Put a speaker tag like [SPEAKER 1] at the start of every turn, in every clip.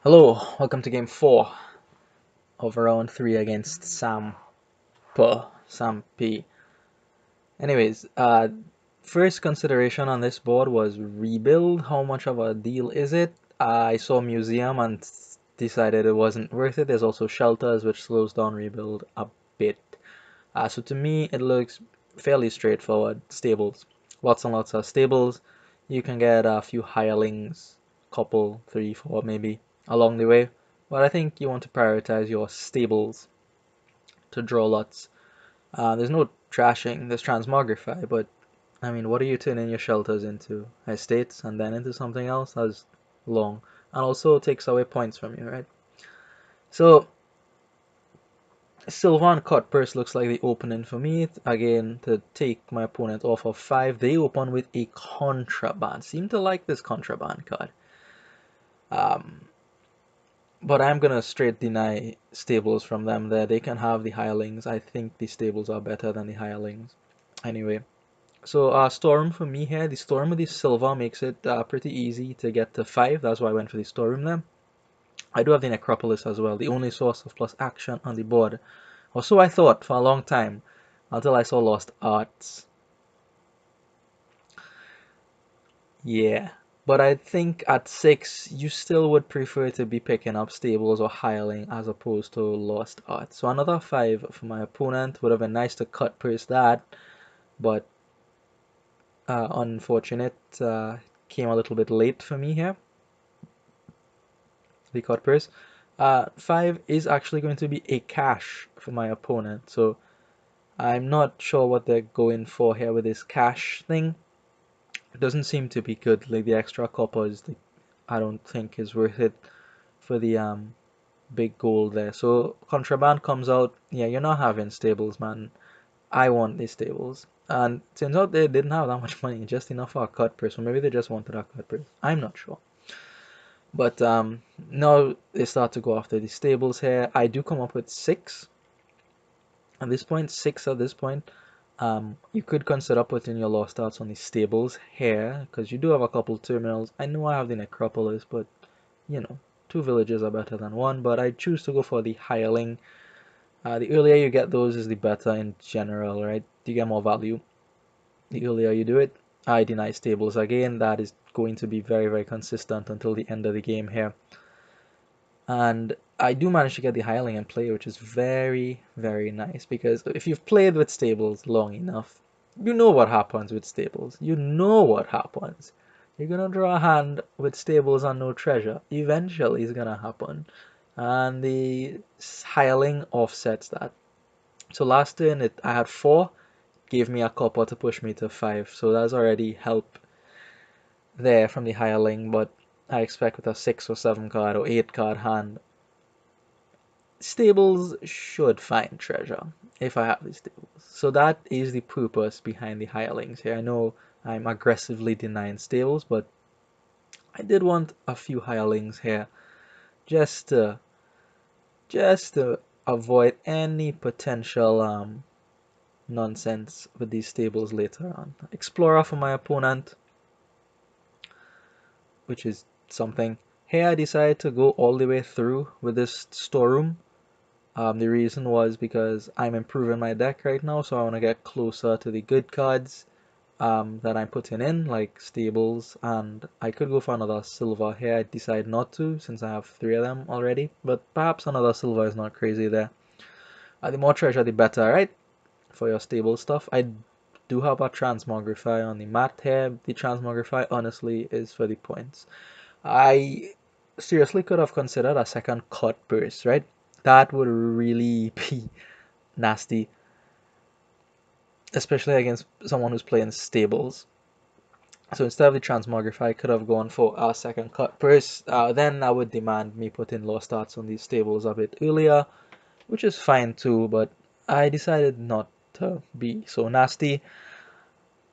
[SPEAKER 1] Hello, welcome to game 4 of round 3 against SAMP. SAMP. Anyways, first consideration on this board was rebuild. How much of a deal is it? I saw museum and decided it wasn't worth it. There's also shelters, which slows down rebuild a bit. So to me, it looks fairly straightforward. Stables. Lots and lots of stables. You can get a few hirelings, couple, 3, 4 maybe, along the way. But I think you want to prioritize your stables to draw lots. There's no trashing, there's transmogrify, but I mean, what are you turning your shelters into? Estates and then into something else? That's long. And also takes away points from you, right? So Sylvan cut purse looks like the opening for me. Again, to take my opponent off of 5, they open with a contraband. Seem to like this contraband card. But I'm gonna straight deny stables from them there. They can have the hirelings. I think the stables are better than the hirelings. Anyway, so storeroom for me here. The storeroom with the silver makes it pretty easy to get to 5. That's why I went for the storeroom there. I do have the necropolis as well, the only source of plus action on the board. Or so I thought for a long time, until I saw Lost Arts. Yeah, but I think at 6, you still would prefer to be picking up stables or hireling as opposed to Lost Arts. So another 5 for my opponent. Would have been nice to cut purse that, but unfortunate. Came a little bit late for me here, the cut purse. 5 is actually going to be a cash for my opponent, so I'm not sure what they're going for here with this cash thing. It doesn't seem to be good. Like the extra coppers, I don't think is worth it for the big gold there. So contraband comes out. Yeah, you're not having stables, man. I want these stables. And turns out they didn't have that much money, just enough for a cut purse. So maybe they just wanted a cut purse. I'm not sure. But now they start to go after the stables here. I do come up with 6 at this point. 6 at this point. You could consider putting your lost arts on the stables here, because you do have a couple terminals. I know I have the necropolis, but you know, 2 villages are better than 1. But I choose to go for the hireling. The earlier you get those is the better in general, right? You get more value the earlier you do it. I deny stables again. That is going to be very, very consistent until the end of the game here. And I do manage to get the hireling in play, which is very, very nice, because if you've played with stables long enough, you know what happens with stables. You know what happens. You're gonna draw a hand with stables and no treasure. Eventually it's gonna happen. And the hireling offsets that. So last turn I had 4, gave me a copper to push me to 5. So that's already help there from the hireling, but I expect with a 6 or 7 card or 8 card hand, stables should find treasure if I have these stables. So that is the purpose behind the hirelings here. I know I'm aggressively denying stables, but I did want a few hirelings here just to avoid any potential nonsense with these stables later on. Explorer for my opponent, which is something. Here I decided to go all the way through with this storeroom. The reason was because I'm improving my deck right now, so I want to get closer to the good cards that I'm putting in, like stables, and I could go for another silver here. I decide not to, since I have 3 of them already, but perhaps another silver is not crazy there. The more treasure, the better, right? For your stable stuff. I do have a transmogrify on the mat here. The transmogrify, honestly, is for the points. I seriously could have considered a second cut burst, right? That would really be nasty, especially against someone who's playing stables. So instead of the transmogrify, I could have gone for a second cut burst. Then I would demand me put in lost arts on these stables a bit earlier, which is fine too, but I decided not to be so nasty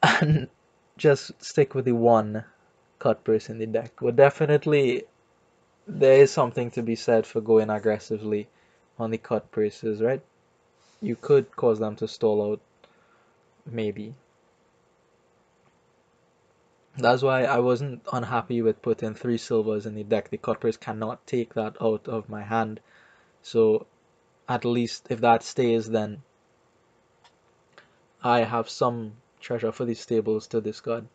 [SPEAKER 1] and just stick with the one cut burst in the deck. But definitely there is something to be said for going aggressively on the cut purses, right? You could cause them to stall out, maybe. That's why I wasn't unhappy with putting 3 silvers in the deck. The cutpurse cannot take that out of my hand. So at least if that stays, then I have some treasure for these stables to discard.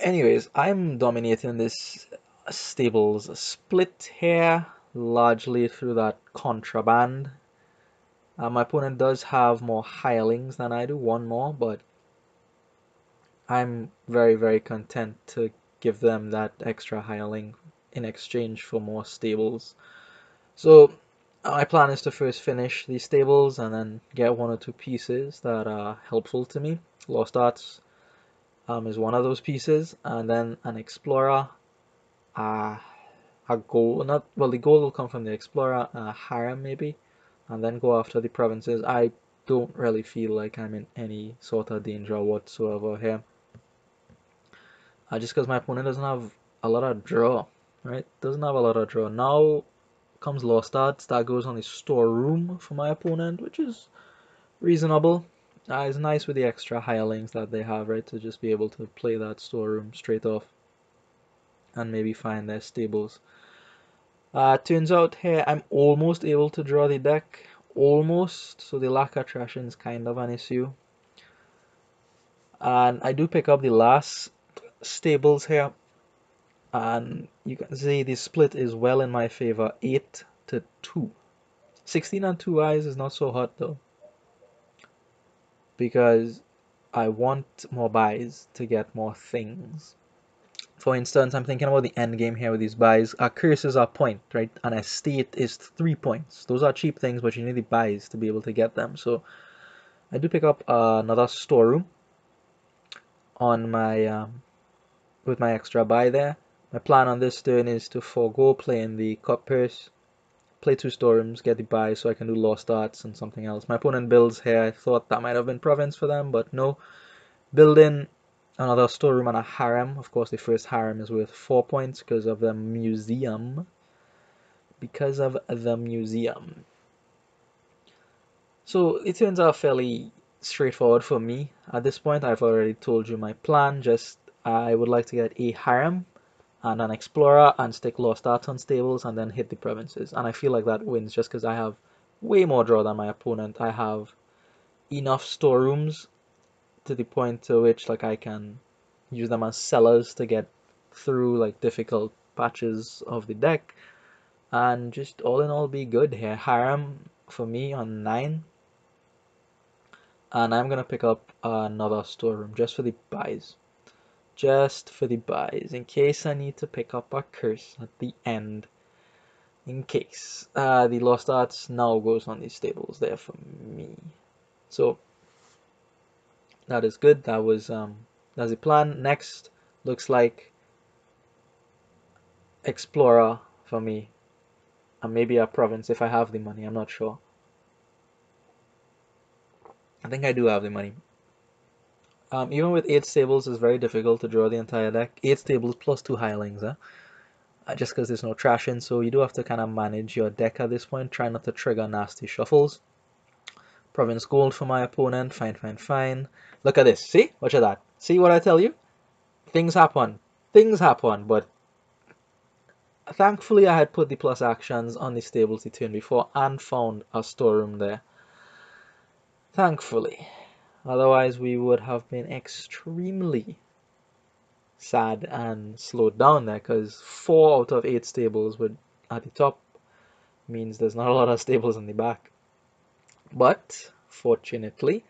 [SPEAKER 1] Anyways, I'm dominating this stables split here, largely through that contraband. My opponent does have more hirelings than I do, one more, but I'm very, very content to give them that extra hireling in exchange for more stables. So my plan is to first finish these stables and then get 1 or 2 pieces that are helpful to me. Lost Arts is one of those pieces, and then an Explorer, uh, a gold, not, well, the gold will come from the Explorer, a Harem maybe, and then go after the provinces. I don't really feel like I'm in any sort of danger whatsoever here. Just because my opponent doesn't have a lot of draw, right? Doesn't have a lot of draw. Now comes Lost Arts, that goes on the Storeroom for my opponent, which is reasonable. It's nice with the extra hirelings that they have, right? To just be able to play that Storeroom straight off and maybe find their stables. Turns out here I'm almost able to draw the deck. Almost. So the lack of attraction is kind of an issue. And I do pick up the last stables here. And you can see the split is well in my favor. 8 to 2. 16 and 2 eyes is not so hot though. Because I want more buys to get more things. For instance, I'm thinking about the end game here with these buys. Our curses are point, right? An estate is 3 points. Those are cheap things, but you need the buys to be able to get them. So I do pick up another storeroom on my with my extra buy there. My plan on this turn is to forego playing the cut purse, play 2 storerooms, get the buy so I can do Lost Arts and something else. My opponent builds here. I thought that might have been province for them, but no. Building another storeroom and a harem. Of course, the first harem is worth 4 points because of the museum. Because of the museum. So it turns out fairly straightforward for me. At this point, I've already told you my plan. Just I would like to get a harem and an explorer and stick Lost Arts on stables and then hit the provinces. And I feel like that wins just because I have way more draw than my opponent. I have enough storerooms to the point to which like I can use them as sellers to get through like difficult patches of the deck and just all in all be good here. Harem for me on 9, and I'm gonna pick up another storeroom just for the buys. Just for the buys, in case I need to pick up a curse at the end. In case. The Lost Arts now goes on these stables there for me. So that is good. That's the plan. Next looks like Explorer for me. And maybe a province if I have the money. I'm not sure. I think I do have the money. Even with 8 stables, it's very difficult to draw the entire deck. 8 stables plus 2 hirelings, just because there's no trash in, so you do have to kind of manage your deck at this point. Try not to trigger nasty shuffles. Province gold for my opponent. Fine, fine, fine. Look at this. See? Watch that. See what I tell you? Things happen. Things happen, but thankfully I had put the plus actions on the stables the turn before and found a storeroom there. Thankfully. Otherwise, we would have been extremely sad and slowed down there because 4 out of 8 stables would at the top means there's not a lot of stables in the back. But fortunately,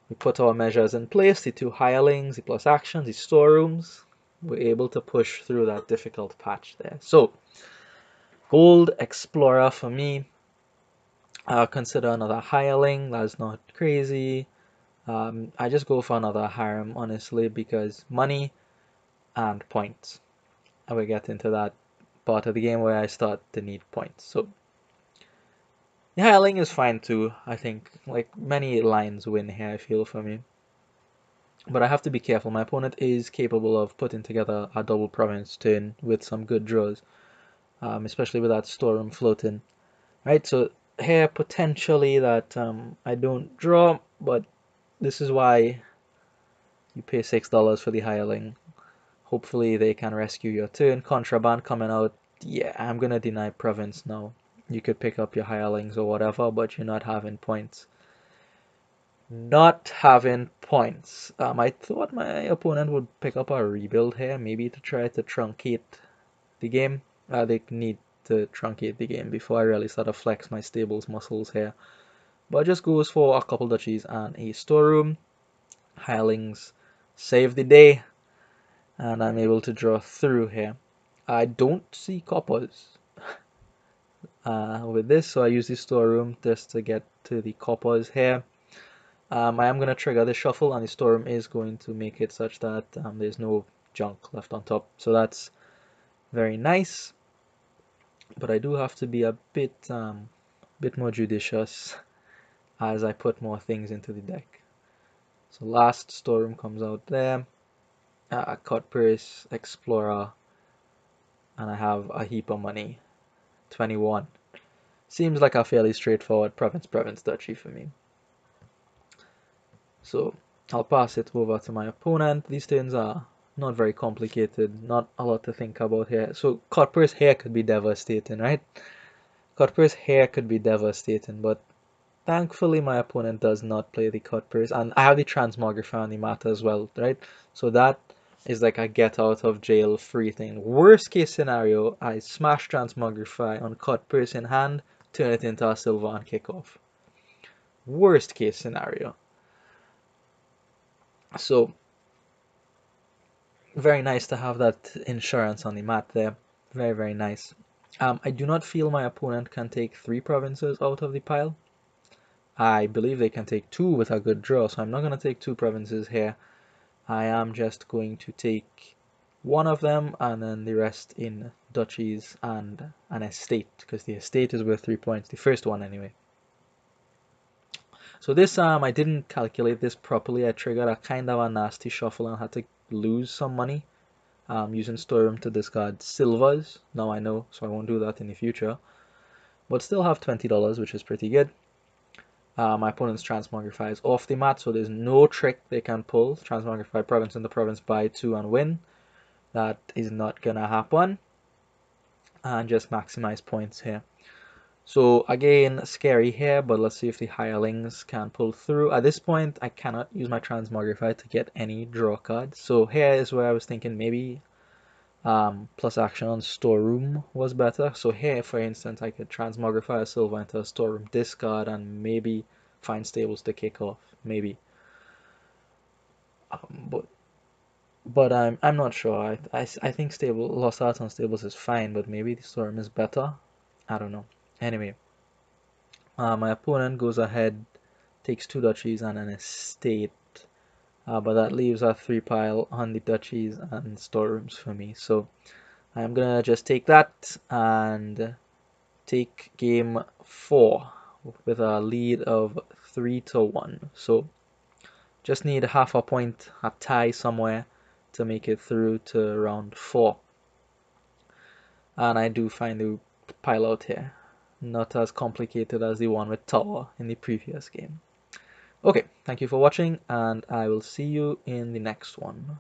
[SPEAKER 1] we put our measures in place, the 2 hirelings, the plus actions, the storerooms. We're able to push through that difficult patch there. So, Gold Explorer for me. I'll consider another hireling. That's not crazy. I just go for another harem, honestly, because money and points. I will get into that part of the game where I start to need points. So the hireling is fine too. I think like many lines win here, I feel, for me. But I have to be careful. My opponent is capable of putting together a double province turn with some good draws, especially with that storeroom floating. Right, so here potentially that I don't draw, but this is why You pay $6 for the Hireling. Hopefully they can rescue your turn. Contraband coming out. Yeah, I'm gonna deny province now. You could pick up your Hirelings or whatever, but you're not having points. Not having points. I thought my opponent would pick up a rebuild here, maybe to try to truncate the game. They need to truncate the game before I really start to flex my stables muscles here. But just goes for a couple duchies and a storeroom. Hirelings save the day, and I'm able to draw through here. I don't see coppers with this, so I use the storeroom just to get to the coppers here. I am going to trigger the shuffle, and the storeroom is going to make it such that there's no junk left on top. So that's very nice, but I do have to be a bit more judicious as I put more things into the deck. So last storeroom comes out there, cut purse, explorer, and I have a heap of money, 21. Seems like a fairly straightforward province duchy for me. So I'll pass it over to my opponent. These turns are not very complicated, not a lot to think about here. So cut purse here could be devastating, right? Cut purse here could be devastating, but thankfully my opponent does not play the cut purse, and I have the transmogrify on the mat as well, right? So that is like a get out of jail free thing. Worst case scenario, I smash transmogrify on cut purse in hand, turn it into a silver and kick off. Worst case scenario. So very nice to have that insurance on the mat there. Very, very nice. I do not feel my opponent can take 3 provinces out of the pile. I believe they can take 2 with a good draw, so I'm not going to take 2 provinces here. I am just going to take one of them and then the rest in duchies and an estate, because the estate is worth 3 points, the first one anyway. So this I didn't calculate this properly. I triggered a kind of a nasty shuffle and had to lose some money using storeroom to discard silvers. Now I know, so I won't do that in the future, but still have $20, which is pretty good. My opponent's transmogrify is off the mat, so there's no trick they can pull. Transmogrify province into province, buy 2 and win. That is not gonna happen. And just maximize points here. So again, scary here, but let's see if the hirelings can pull through. At this point, I cannot use my transmogrify to get any draw cards. So here is where I was thinking maybe plus action on storeroom was better. So here, for instance, I could transmogrify a silver into a storeroom discard and maybe find stables to kick off, maybe. But I'm not sure. I think stable lost art on stables is fine, but maybe the storeroom is better. I don't know. Anyway, my opponent goes ahead, takes 2 duchies and an estate. But that leaves a 3 pile on the duchies and storerooms for me. So I'm gonna just take that and take game 4 with a lead of 3-1. So just need half a point, a tie somewhere to make it through to round 4. And I do find the pile out here. Not as complicated as the one with tower in the previous game. Okay, thank you for watching, and I will see you in the next one.